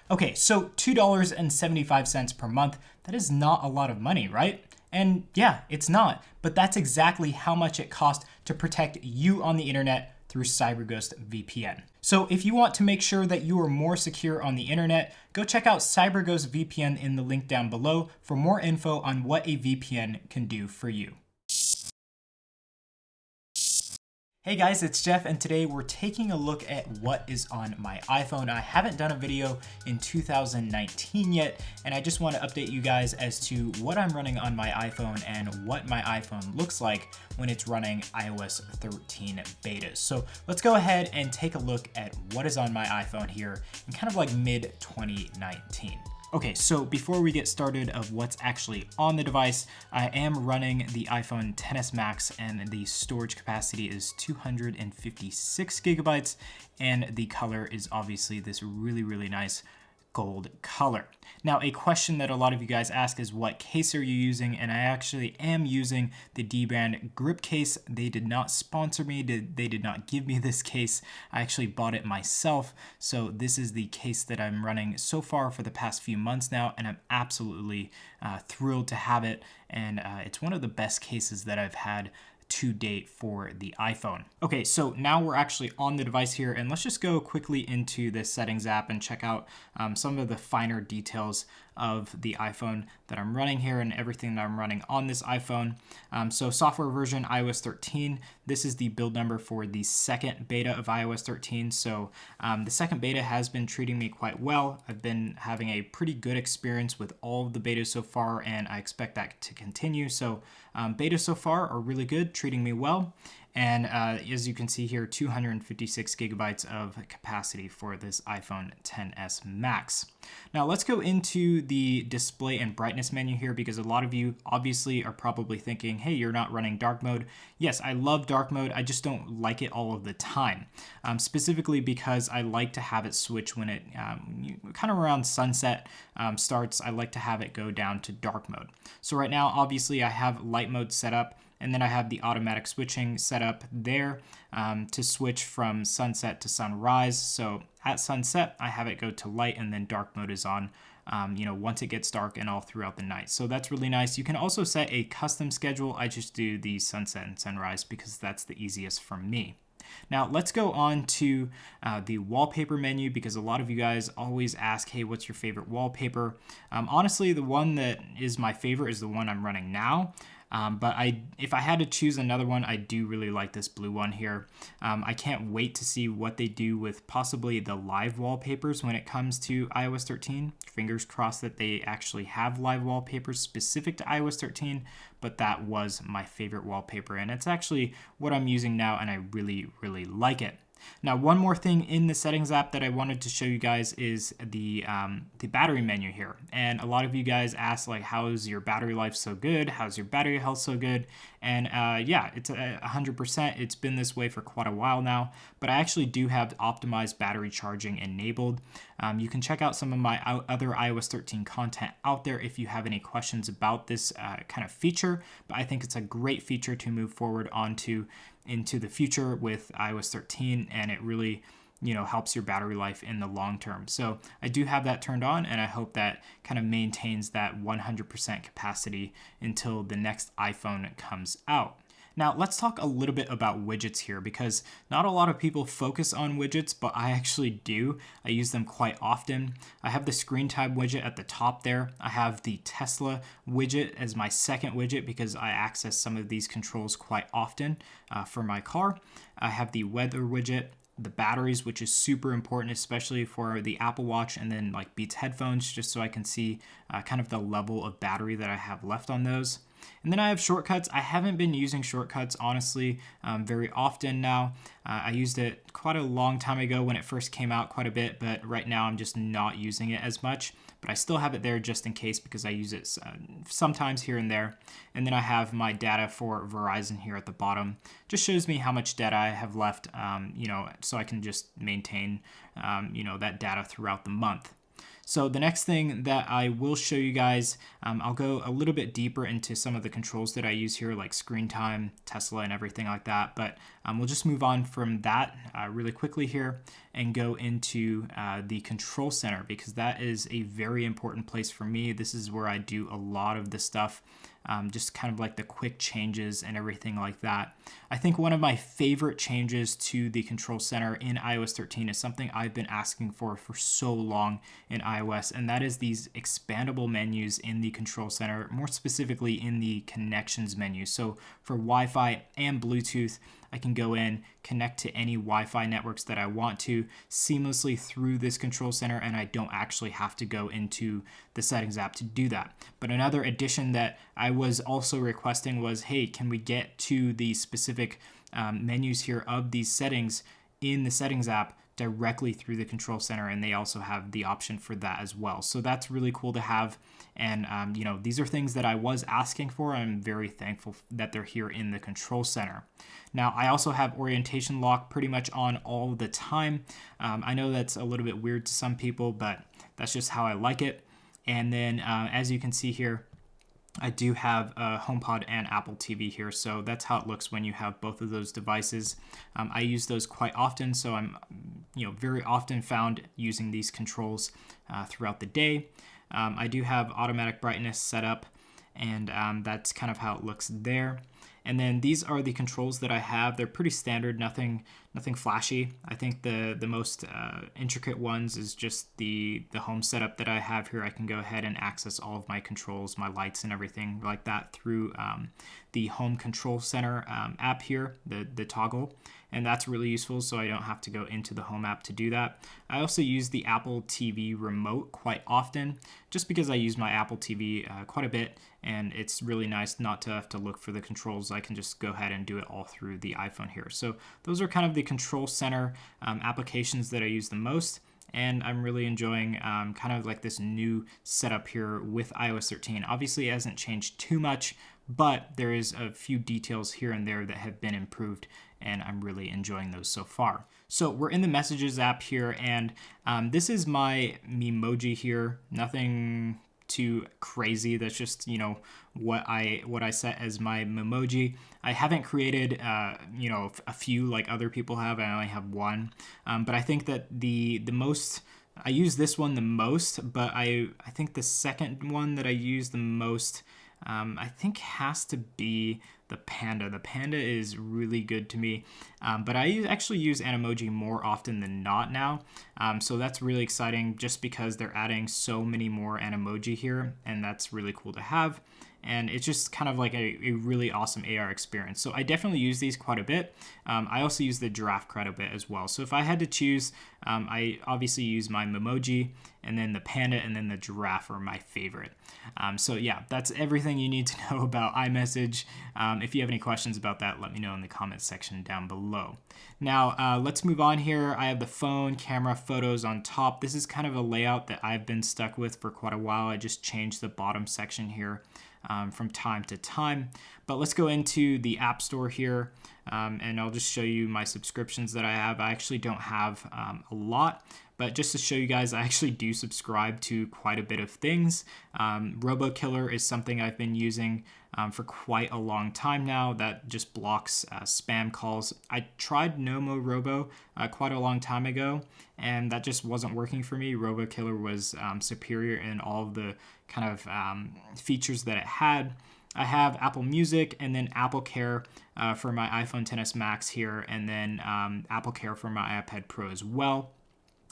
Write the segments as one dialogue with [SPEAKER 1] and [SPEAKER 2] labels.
[SPEAKER 1] Okay, so $2.75 per month, that is not a lot of money, right? And yeah, it's not, but that's exactly how much it costs to protect you on the internet through CyberGhost VPN. So if you want to make sure that you are more secure on the internet, go check out CyberGhost VPN in the link down below for more info on what a VPN can do for you. Hey guys, it's Jeff, and today we're taking a look at what is on my iPhone. I haven't done a video in 2019 yet, and I just want to update you guys as to what I'm running on my iPhone and what my iPhone looks like when it's running iOS 13 betas. So let's go ahead and take a look at what is on my iPhone here in kind of like mid 2019. Okay, so before we get started of what's actually on the device, I am running the iPhone XS Max and the storage capacity is 256 gigabytes and the color is obviously this really nice gold color. Now, a question that a lot of you guys ask is what case are you using? And I actually am using the D-Brand grip case. They did not sponsor me. They did not give me this case. I actually bought it myself. So this is the case that I'm running so far for the past few months now, and I'm absolutely thrilled to have it. And it's one of the best cases that I've had to date for the iPhone. Okay, so now we're actually on the device here, and let's just go quickly into the settings app and check out some of the finer details of the iPhone that I'm running here and everything that I'm running on this iPhone. So software version iOS 13, this is the build number for the second beta of iOS 13. So the second beta has been treating me quite well. I've been having a pretty good experience with all of the betas so far, and I expect that to continue. So betas so far are really good, treating me well. And as you can see here, 256 gigabytes of capacity for this iPhone XS Max. Now let's go into the display and brightness menu here, because a lot of you obviously are probably thinking, hey, you're not running dark mode. Yes, I love dark mode. I just don't like it all of the time, specifically because I like to have it switch when it kind of around sunset starts. I like to have it go down to dark mode. So right now, obviously I have light mode set up, and then I have the automatic switching set up there to switch from sunset to sunrise. So at sunset, I have it go to light, and then dark mode is on, once it gets dark and all throughout the night. So that's really nice. You can also set a custom schedule. I just do the sunset and sunrise because that's the easiest for me. Now let's go on to the wallpaper menu, because a lot of you guys always ask, hey, what's your favorite wallpaper? Honestly, the one that is my favorite is the one I'm running now. But if I had to choose another one, I do really like this blue one here. I can't wait to see what they do with possibly the live wallpapers when it comes to iOS 13. Fingers crossed that they actually have live wallpapers specific to iOS 13, but that was my favorite wallpaper, and it's actually what I'm using now, and I really like it. Now, one more thing in the settings app that I wanted to show you guys is the battery menu here. And a lot of you guys ask, like, how is your battery life so good? How's your battery health so good? And yeah, it's 100%. It's been this way for quite a while now, but I actually do have optimized battery charging enabled. You can check out some of my other iOS 13 content out there if you have any questions about this kind of feature, but I think it's a great feature to move forward into the future with iOS 13, and it really helps your battery life in the long term. So I do have that turned on, and I hope that kind of maintains that 100% capacity until the next iPhone comes out. Now let's talk a little bit about widgets here, because not a lot of people focus on widgets, but I actually do. I use them quite often. I have the screen tab widget at the top there. I have the Tesla widget as my second widget because I access some of these controls quite often for my car. I have the weather widget, the batteries, which is super important, especially for the Apple Watch, and then like Beats headphones, just so I can see kind of the level of battery that I have left on those. And then I have shortcuts. I haven't been using shortcuts, honestly, very often now. I used it quite a long time ago when it first came out quite a bit, but right now I'm just not using it as much. But I still have it there just in case, because I use it sometimes here and there. And then I have my data for Verizon here at the bottom. Just shows me how much data I have left, so I can just maintain, that data throughout the month. So the next thing that I will show you guys, I'll go a little bit deeper into some of the controls that I use here, like screen time, Tesla, and everything like that. But we'll just move on from that really quickly here and go into the control center, because that is a very important place for me. This is where I do a lot of the stuff. Just kind of like the quick changes and everything like that. I think one of my favorite changes to the control center in iOS 13 is something I've been asking for so long in iOS, and that is these expandable menus in the control center, more specifically in the connections menu. So for Wi-Fi and Bluetooth, I can go in, connect to any Wi-Fi networks that I want to seamlessly through this control center, and I don't actually have to go into the settings app to do that. But another addition that I was also requesting was, hey, can we get to the specific menus here of these settings in the settings app directly through the control center? And they also have the option for that as well. So that's really cool to have. And, these are things that I was asking for. I'm very thankful that they're here in the control center. Now, I also have orientation lock pretty much on all the time. I know that's a little bit weird to some people, but that's just how I like it. And then as you can see here, I do have HomePod and Apple TV here, so that's how it looks when you have both of those devices. I use those quite often, so I'm very often found using these controls throughout the day. I do have automatic brightness set up, and that's kind of how it looks there. And then these are the controls that I have. They're pretty standard, nothing flashy. I think the most intricate ones is just the home setup that I have here. I can go ahead and access all of my controls, my lights and everything like that through the home control center app here, the toggle. And that's really useful, so I don't have to go into the home app to do that. I also use the Apple TV remote quite often, just because I use my Apple TV quite a bit, and it's really nice not to have to look for the controls. I can just go ahead and do it all through the iPhone here. So those are kind of the control center applications that I use the most. And I'm really enjoying kind of like this new setup here with iOS 13. Obviously, it hasn't changed too much, but there is a few details here and there that have been improved, and I'm really enjoying those so far. So we're in the Messages app here, and this is my Memoji here. Nothing too crazy. That's just what I set as my Memoji. I haven't created a few like other people have. I only have one, but I think that the most I use this one the most, but I think the second one that I use the most I think has to be the panda. The panda is really good to me, but I actually use Animoji more often than not now. So that's really exciting just because they're adding so many more Animoji here, and that's really cool to have. And it's just kind of like a really awesome AR experience. So I definitely use these quite a bit. I also use the giraffe quite a bit as well. So if I had to choose, I obviously use my Memoji, and then the panda, and then the giraffe are my favorite. So yeah, that's everything you need to know about iMessage. If you have any questions about that, let me know in the comments section down below. Now, let's move on here. I have the phone, camera, photos on top. This is kind of a layout that I've been stuck with for quite a while. I just changed the bottom section here from time to time. But let's go into the App Store here, and I'll just show you my subscriptions that I have. I actually don't have a lot, but just to show you guys, I actually do subscribe to quite a bit of things. RoboKiller is something I've been using for quite a long time now. That just blocks spam calls. I tried Nomo Robo quite a long time ago, and that just wasn't working for me. RoboKiller was superior in all of the kind of features that it had. I have Apple Music, and then Apple Care for my iPhone XS Max here, and then Apple Care for my iPad Pro as well.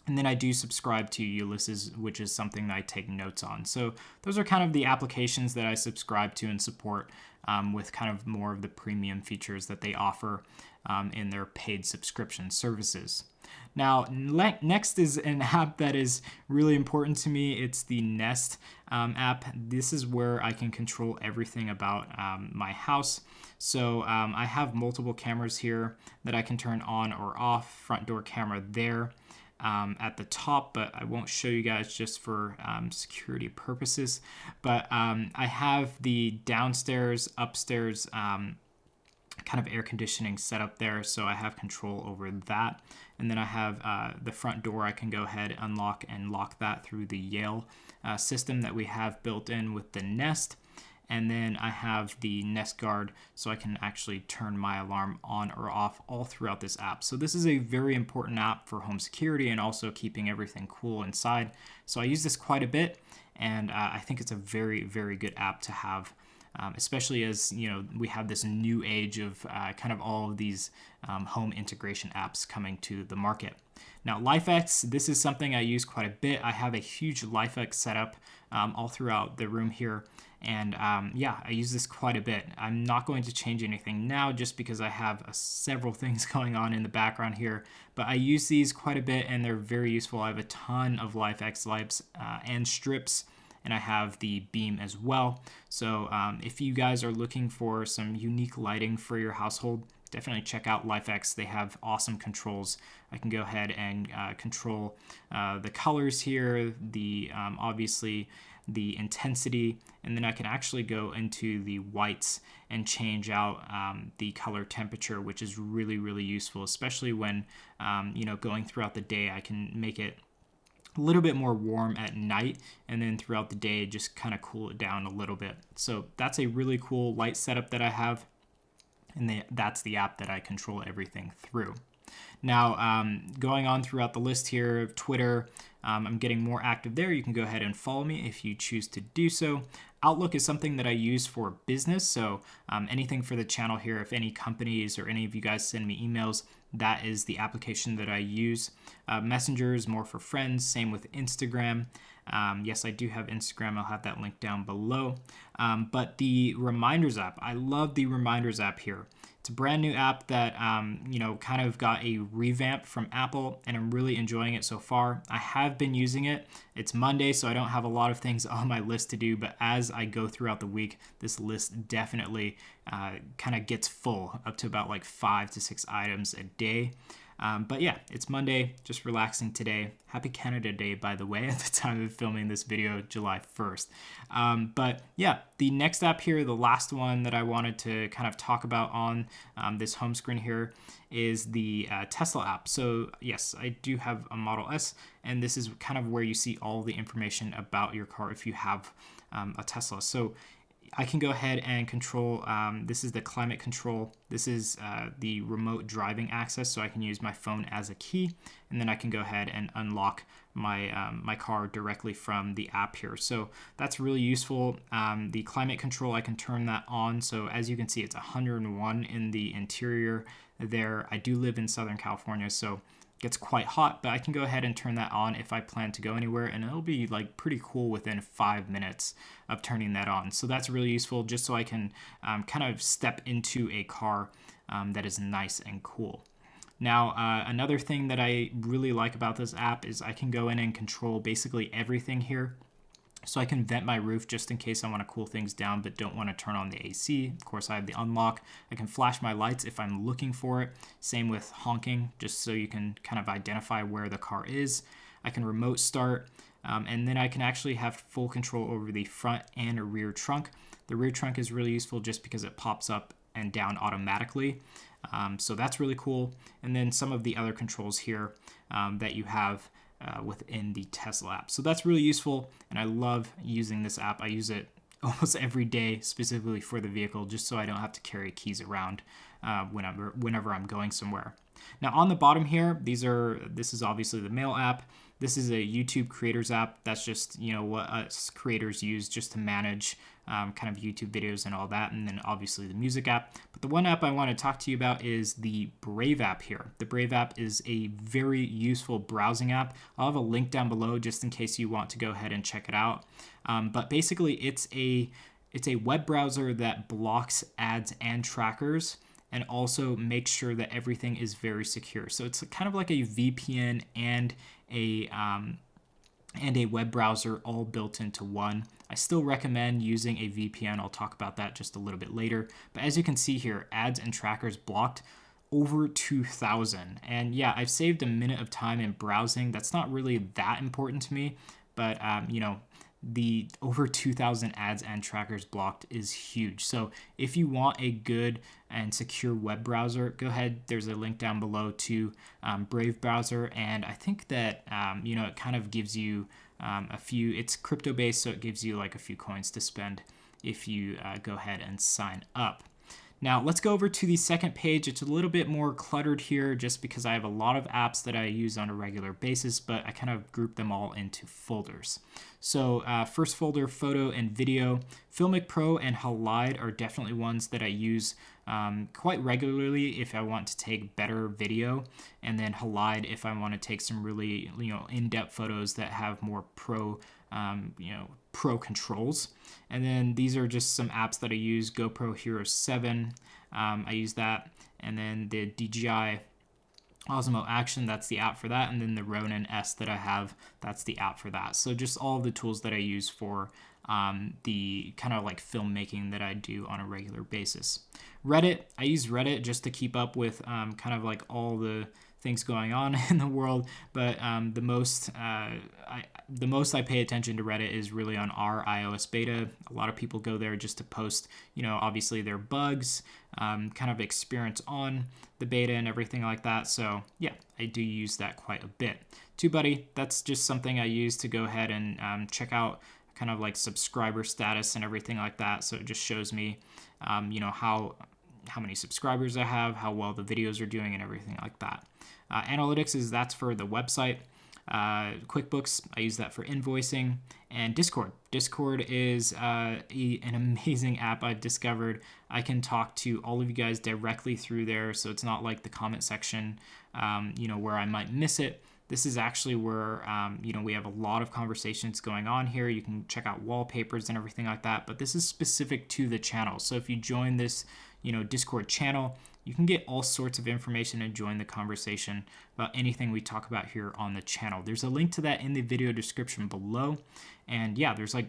[SPEAKER 1] And then I do subscribe to Ulysses, which is something that I take notes on. So those are kind of the applications that I subscribe to and support with kind of more of the premium features that they offer in their paid subscription services. Now, next is an app that is really important to me. It's the Nest app. This is where I can control everything about my house. So I have multiple cameras here that I can turn on or off. Front door camera there at the top, but I won't show you guys just for security purposes. But I have the downstairs, upstairs kind of air conditioning setup there, so I have control over that. And then I have the front door. I can go ahead, unlock and lock that through the Yale system that we have built in with the Nest. And then I have the Nest Guard, so I can actually turn my alarm on or off all throughout this app. So this is a very important app for home security and also keeping everything cool inside. So I use this quite a bit, and I think it's a very, very good app to have. Especially as we have this new age of kind of all of these home integration apps coming to the market. Now, LifeX, this is something I use quite a bit. I have a huge LifeX setup all throughout the room here, and yeah, I use this quite a bit. I'm not going to change anything now just because I have several things going on in the background here, but I use these quite a bit and they're very useful. I have a ton of LifeX lights and strips, and I have the beam as well. So if you guys are looking for some unique lighting for your household, definitely check out LifeX. They have awesome controls. I can go ahead and control the colors here, the obviously the intensity, and then I can actually go into the whites and change out the color temperature, which is really, really useful, especially when going throughout the day. I can make it a little bit more warm at night, and then throughout the day just kind of cool it down a little bit. So that's a really cool light setup that I have, and that's the app that I control everything through. Now, going on throughout the list here, Twitter, I'm getting more active there. You can go ahead and follow me if you choose to do so. Outlook is something that I use for business, so anything for the channel here, if any companies or any of you guys send me emails, that is the application that I use. Messenger is more for friends, same with Instagram. Yes, I do have Instagram. I'll have that link down below. But the Reminders app, I love the Reminders app here. It's a brand new app that, kind of got a revamp from Apple, and I'm really enjoying it so far. I have been using it. It's Monday, so I don't have a lot of things on my list to do, but as I go throughout the week, this list definitely kind of gets full, up to about like 5 to 6 items a day. But yeah, it's Monday, just relaxing today. Happy Canada Day, by the way, at the time of filming this video, July 1st. But yeah, the next app here, the last one that I wanted to kind of talk about on this home screen here is the Tesla app. So yes, I do have a Model S, and this is kind of where you see all the information about your car if you have a Tesla. So I can go ahead and control, this is the climate control. This is the remote driving access, so I can use my phone as a key, and then I can go ahead and unlock my car directly from the app here. So that's really useful. The climate control, I can turn that on. So as you can see, it's 101 in the interior there. I do live in Southern California, so gets quite hot, but I can go ahead and turn that on if I plan to go anywhere, and it'll be like pretty cool within 5 minutes of turning that on. So that's really useful, just so I can kind of step into a car that is nice and cool. Now, another thing that I really like about this app is I can go in and control basically everything here. So I can vent my roof just in case I want to cool things down but don't want to turn on the AC. Of course, I have the unlock. I can flash my lights if I'm looking for it. Same with honking, just so you can kind of identify where the car is. I can remote start, and then I can actually have full control over the front and rear trunk. The rear trunk is really useful just because it pops up and down automatically. So that's really cool. And then some of the other controls here that you have within the Tesla app. So that's really useful, and I love using this app. I use it almost every day specifically for the vehicle, just so I don't have to carry keys around whenever I'm going somewhere. Now on the bottom here, this is obviously the Mail app. This is a YouTube creators app. That's just what us creators use just to manage kind of YouTube videos and all that, and then obviously the music app. But the one app I want to talk to you about is the Brave app here. The Brave app is a very useful browsing app. I'll have a link down below just in case you want to go ahead and check it out. But basically it's a web browser that blocks ads and trackers, and also makes sure that everything is very secure. So it's kind of like a VPN and a web browser all built into one. I still recommend using a VPN. I'll talk about that just a little bit later. But as you can see here, ads and trackers blocked over 2,000. And yeah, I've saved a minute of time in browsing. That's not really that important to me, but you know, the over 2,000 ads and trackers blocked is huge. So if you want a good and secure web browser, go ahead. There's a link down below to Brave browser, and I think that you know, it kind of gives you a few. It's crypto based, so it gives you like a few coins to spend if you go ahead and sign up. Now let's go over to the second page. It's a little bit more cluttered here just because I have a lot of apps that I use on a regular basis, but I kind of group them all into folders. So first folder, photo and video. Filmic Pro and Halide are definitely ones that I use quite regularly if I want to take better video, and then Halide if I want to take some really, you know, in-depth photos that have more pro pro controls. And then these are just some apps that I use. GoPro Hero 7, I use that. And then the DJI Osmo Action, that's the app for that. And then the Ronin S that I have, that's the app for that. So just all the tools that I use for the kind of like filmmaking that I do on a regular basis. Reddit, I use Reddit just to keep up with kind of like all the things going on in the world, but the most I pay attention to Reddit is really on our iOS beta. A lot of people go there just to post, you know, obviously their bugs, kind of experience on the beta and everything like that. So yeah, I do use that quite a bit. TubeBuddy, that's just something I use to go ahead and check out kind of like subscriber status and everything like that. So it just shows me, you know, how many subscribers I have, how well the videos are doing, and everything like that. Analytics that's for the website. QuickBooks, I use that for invoicing. And Discord. Discord is an amazing app I've discovered. I can talk to all of you guys directly through there, so it's not like the comment section, you know, where I might miss it. This is actually where, you know, we have a lot of conversations going on here. You can check out wallpapers and everything like that, but this is specific to the channel. So if you join this, you know, Discord channel, you can get all sorts of information and join the conversation about anything we talk about here on the channel. There's a link to that in the video description below. And yeah, there's like,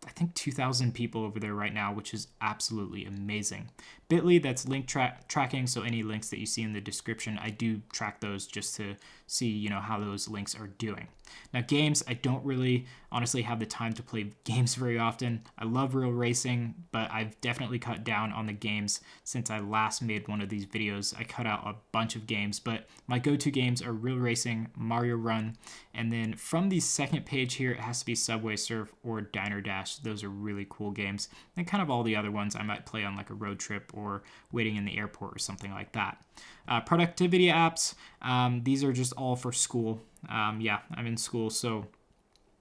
[SPEAKER 1] I think 2,000 people over there right now, which is absolutely amazing. Bitly, that's link tracking. So any links that you see in the description, I do track those just to see, you know, how those links are doing. Now games, I don't really honestly have the time to play games very often. I love real racing, but I've definitely cut down on the games since I last made one of these videos. I cut out a bunch of games, but my go-to games are real racing, Mario Run, and then from the second page here, it has to be Subway Surf or Diner Dash. Those are really cool games. And kind of all the other ones I might play on like a road trip or waiting in the airport or something like that. Productivity apps, these are just all for school. Yeah, I'm in school, so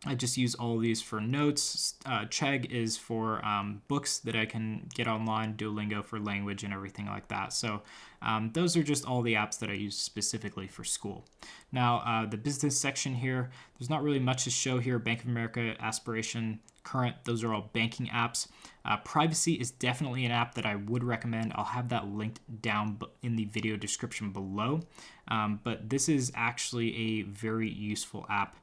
[SPEAKER 1] I just use all of these for notes. Chegg is for books that I can get online, Duolingo for language and everything like that. So those are just all the apps that I use specifically for school. Now, the business section here, there's not really much to show here. Bank of America, Aspiration, Current, those are all banking apps. Privacy is definitely an app that I would recommend. I'll have that linked down in the video description below. But this is actually a very useful app.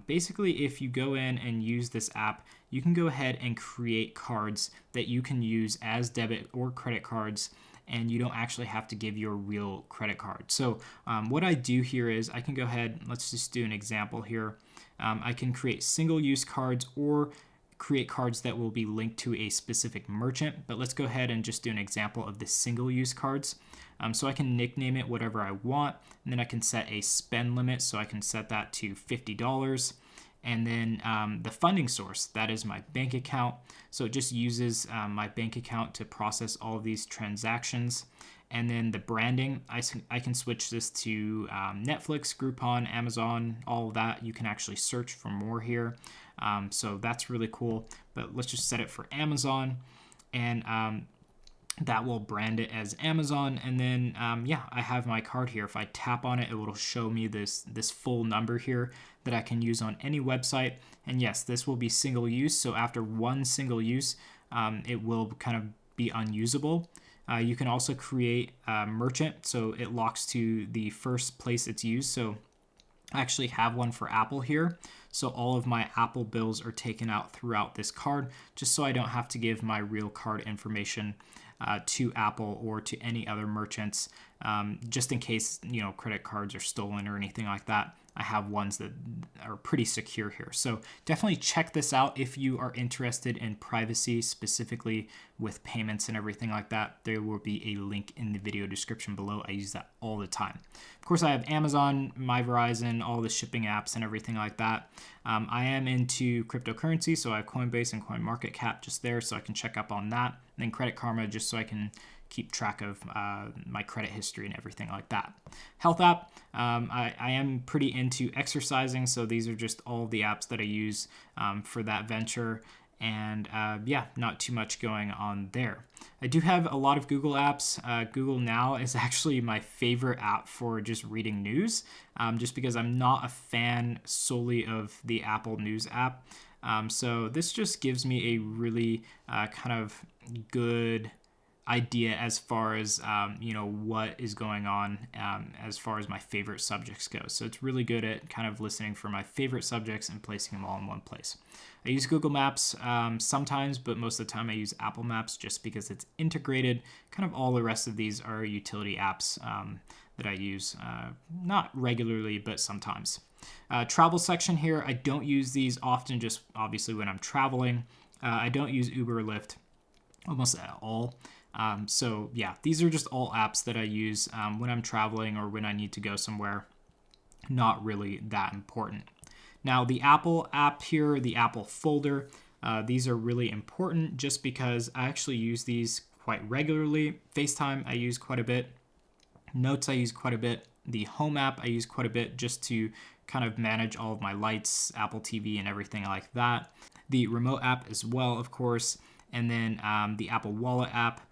[SPEAKER 1] Basically, if you go in and use this app, you can go ahead and create cards that you can use as debit or credit cards, and you don't actually have to give your real credit card. So what I do here is I can go ahead, let's just do an example here. I can create single-use cards or create cards that will be linked to a specific merchant, but let's go ahead and just do an example of the single-use cards. So I can nickname it whatever I want, and then I can set a spend limit, so I can set that to $50. And then the funding source, that is my bank account. So it just uses my bank account to process all of these transactions. And then the branding, I can switch this to Netflix, Groupon, Amazon, all of that. You can actually search for more here. So that's really cool. But let's just set it for Amazon. And that will brand it as Amazon. And then, yeah, I have my card here. If I tap on it, it will show me this full number here that I can use on any website. And yes, this will be single use. So after one single use, it will kind of be unusable. You can also create a merchant, so it locks to the first place it's used. So I actually have one for Apple here. So all of my Apple bills are taken out throughout this card, just so I don't have to give my real card information to Apple or to any other merchants, just in case, you know, credit cards are stolen or anything like that. I have ones that are pretty secure here. So definitely check this out if you are interested in privacy, specifically with payments and everything like that. There will be a link in the video description below. I use that all the time. Of course, I have Amazon, my Verizon, all the shipping apps and everything like that. I am into cryptocurrency, so I have Coinbase and CoinMarketCap just there, so I can check up on that. And then Credit Karma, just so I can keep track of my credit history and everything like that. Health app, I am pretty into exercising, so these are just all the apps that I use for that venture. And yeah, not too much going on there. I do have a lot of Google apps. Google Now is actually my favorite app for just reading news, just because I'm not a fan solely of the Apple News app. So this just gives me a really kind of good idea as far as what is going on as far as my favorite subjects go. So it's really good at kind of listening for my favorite subjects and placing them all in one place. I use Google Maps sometimes, but most of the time I use Apple Maps just because it's integrated. Kind of all the rest of these are utility apps that I use, not regularly, but sometimes. Travel section here, I don't use these often, just obviously when I'm traveling. I don't use Uber or Lyft almost at all. So yeah, these are just all apps that I use when I'm traveling or when I need to go somewhere. Not really that important. Now the Apple app here, the Apple folder, these are really important just because I actually use these quite regularly. FaceTime I use quite a bit. Notes I use quite a bit. The Home app I use quite a bit just to kind of manage all of my lights, Apple TV and everything like that. The Remote app as well, of course. And then the Apple Wallet app.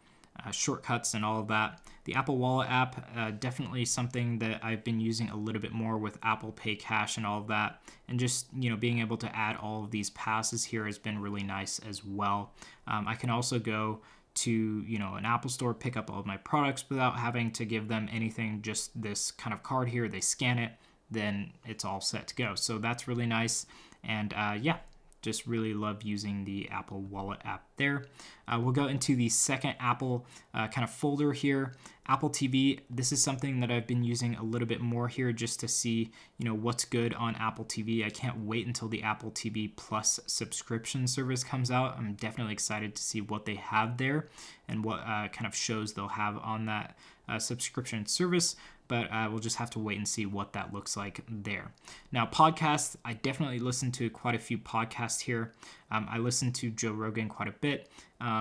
[SPEAKER 1] Shortcuts and all of that. The Apple Wallet app, definitely something that I've been using a little bit more with Apple Pay Cash and all of that. And just, being able to add all of these passes here has been really nice as well. I can also go to, an Apple store, pick up all of my products without having to give them anything, just this kind of card here. They scan it, then it's all set to go. So that's really nice. And yeah, just really love using the Apple Wallet app there. We'll go into the second Apple kind of folder here. Apple TV, this is something that I've been using a little bit more here just to see, what's good on Apple TV. I can't wait until the Apple TV Plus subscription service comes out. I'm definitely excited to see what they have there and what kind of shows they'll have on that subscription service. But we'll just have to wait and see what that looks like there. Now, podcasts, I definitely listen to quite a few podcasts here. I listen to Joe Rogan quite a bit.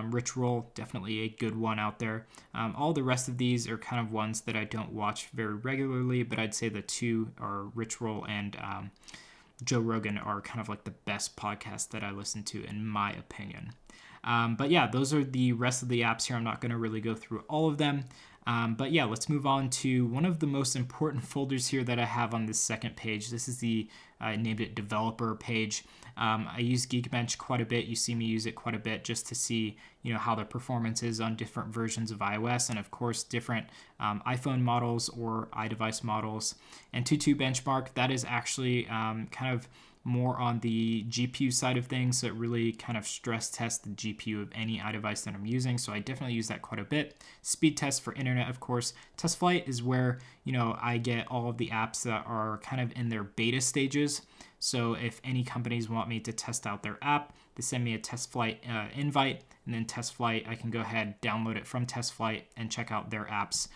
[SPEAKER 1] Rich Roll, definitely a good one out there. All the rest of these are kind of ones that I don't watch very regularly, but I'd say the two are Rich Roll and Joe Rogan are kind of like the best podcasts that I listen to, in my opinion. But yeah, those are the rest of the apps here. I'm not going to really go through all of them. But yeah, let's move on to one of the most important folders here that I have on this second page. This is the, I named it developer page. I use Geekbench quite a bit. You see me use it quite a bit just to see, how the performance is on different versions of iOS and of course different iPhone models or iDevice models. And 2.2 benchmark, that is actually kind of more on the GPU side of things, so it really kind of stress tests the GPU of any iDevice that I'm using, so I definitely use that quite a bit. Speed test for internet, of course. Test flight is where, I get all of the apps that are kind of in their beta stages. So if any companies want me to test out their app, they send me a test flight invite, and then test flight, I can go ahead, download it from test flight and check out their apps.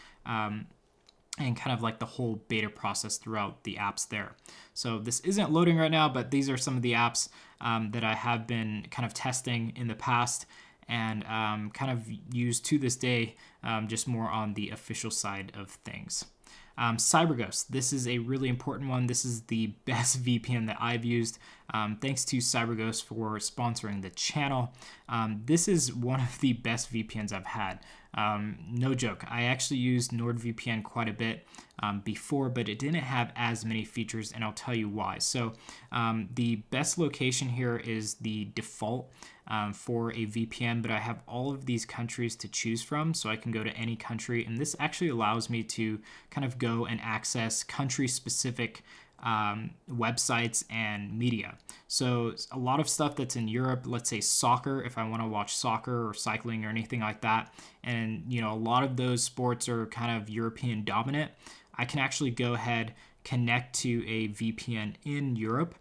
[SPEAKER 1] And kind of like the whole beta process throughout the apps there. So this isn't loading right now, but these are some of the apps that I have been kind of testing in the past and kind of used to this day, just more on the official side of things. CyberGhost, this is a really important one. This is the best VPN that I've used. Thanks to CyberGhost for sponsoring the channel. This is one of the best VPNs I've had. No joke. I actually used NordVPN quite a bit before, but it didn't have as many features, and I'll tell you why. So the best location here is the default for a VPN, but I have all of these countries to choose from, so I can go to any country, and this actually allows me to kind of go and access country-specific websites and media. So a lot of stuff that's in Europe, let's say soccer, if I want to watch soccer or cycling or anything like that, and a lot of those sports are kind of European dominant, I can actually go ahead, connect to a VPN in Europe,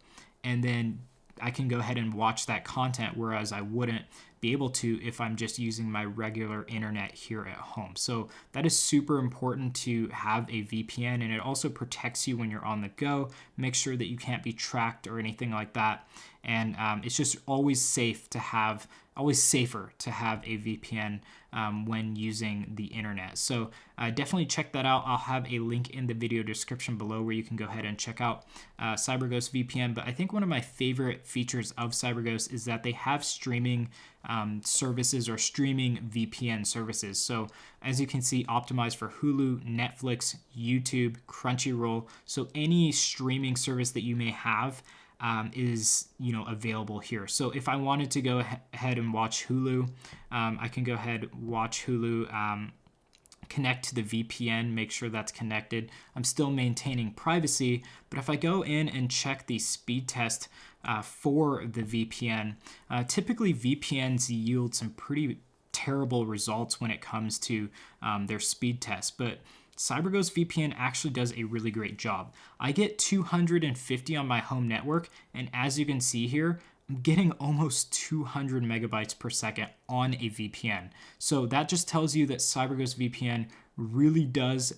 [SPEAKER 1] and then I can go ahead and watch that content, whereas I wouldn't be able to if I'm just using my regular internet here at home. So that is super important to have a VPN, and it also protects you when you're on the go. Make sure that you can't be tracked or anything like that. And it's just always safer to have a VPN when using the internet. So definitely check that out. I'll have a link in the video description below where you can go ahead and check out CyberGhost VPN. But I think one of my favorite features of CyberGhost is that they have streaming services or streaming VPN services. So as you can see, optimized for Hulu, Netflix, YouTube, Crunchyroll. So any streaming service that you may have is available here. So if I wanted to go ahead and watch Hulu, I can go ahead watch Hulu, connect to the VPN, make sure that's connected. I'm still maintaining privacy, but if I go in and check the speed test for the VPN, typically VPNs yield some pretty terrible results when it comes to their speed test, but CyberGhost VPN actually does a really great job. I get 250 on my home network, and as you can see here, I'm getting almost 200 megabytes per second on a VPN. So that just tells you that CyberGhost VPN really does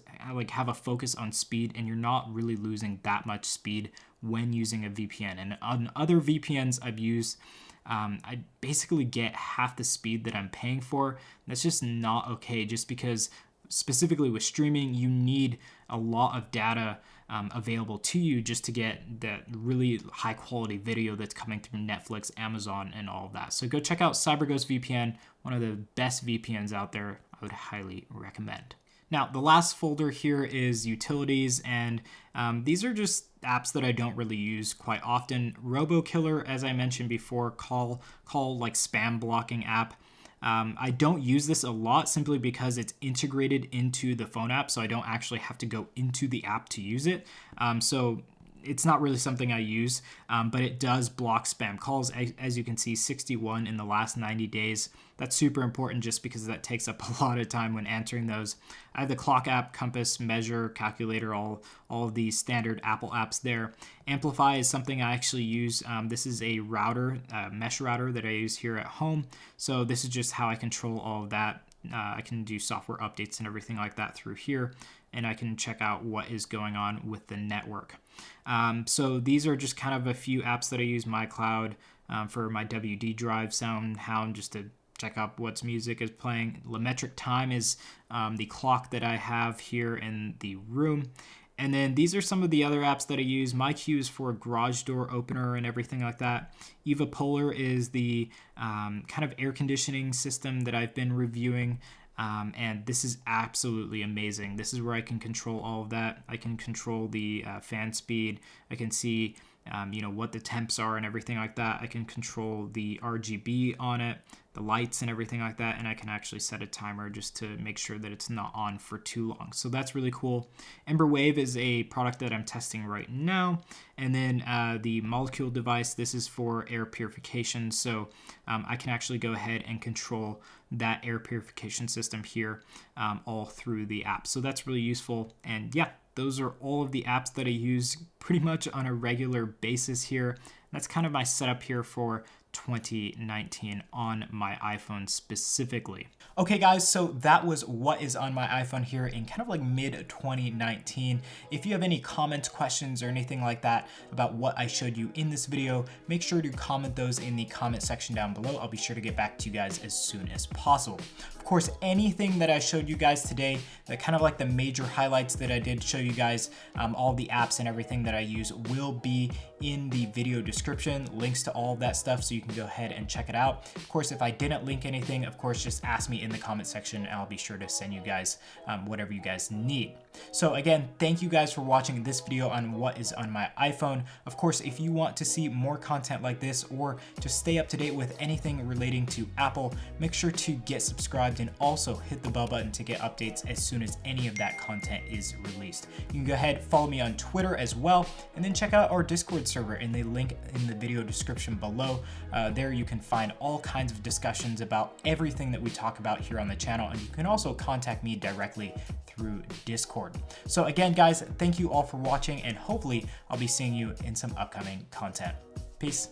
[SPEAKER 1] have a focus on speed, and you're not really losing that much speed when using a VPN. And on other VPNs I've used, I basically get half the speed that I'm paying for. That's just not okay, just because specifically with streaming, you need a lot of data available to you just to get that really high quality video that's coming through Netflix, Amazon, and all of that. So go check out CyberGhost VPN, one of the best VPNs out there. I would highly recommend. Now, the last folder here is utilities, and these are just apps that I don't really use quite often. RoboKiller, as I mentioned before, call like spam blocking app. I don't use this a lot simply because it's integrated into the phone app, so I don't actually have to go into the app to use it. So it's not really something I use, but it does block spam calls. As you can see, 61 in the last 90 days. That's super important just because that takes up a lot of time when answering those. I have the clock app, compass, measure, calculator, all of the standard Apple apps there. Amplify is something I actually use. This is a router, mesh router that I use here at home. So this is just how I control all of that. I can do software updates and everything like that through here, and I can check out what is going on with the network. So these are just kind of a few apps that I use. MyCloud for my WD drive, SoundHound just to check out what music is playing. LaMetric Time is the clock that I have here in the room. And then these are some of the other apps that I use. MyQ is for garage door opener and everything like that. Eva Polar is the kind of air conditioning system that I've been reviewing. And this is absolutely amazing. This is where I can control all of that. I can control the fan speed. I can see what the temps are and everything like that. I can control the RGB on it, the lights and everything like that, and I can actually set a timer just to make sure that it's not on for too long. So that's really cool. Ember Wave is a product that I'm testing right now. And then the Molecule device, this is for air purification. So I can actually go ahead and control that air purification system here all through the app. So that's really useful. And yeah, those are all of the apps that I use pretty much on a regular basis here. That's kind of my setup here for 2019 on my iPhone specifically. Okay guys, so that was what is on my iPhone here in kind of like mid 2019. If you have any comments, questions, or anything like that about what I showed you in this video, make sure to comment those in the comment section down below. I'll be sure to get back to you guys as soon as possible. Of course, anything that I showed you guys today, that kind of like the major highlights that I did show you guys, all the apps and everything that I use will be in the video description, links to all of that stuff, so you can go ahead and check it out. Of course, if I didn't link anything, of course, just ask me in the comment section and I'll be sure to send you guys whatever you guys need. So again, thank you guys for watching this video on what is on my iPhone. Of course, if you want to see more content like this or to stay up to date with anything relating to Apple, make sure to get subscribed and also hit the bell button to get updates as soon as any of that content is released. You can go ahead, follow me on Twitter as well, and then check out our Discord server in the link in the video description below. There you can find all kinds of discussions about everything that we talk about here on the channel, and you can also contact me directly through Discord. record. So again, guys, thank you all for watching, and hopefully I'll be seeing you in some upcoming content. Peace.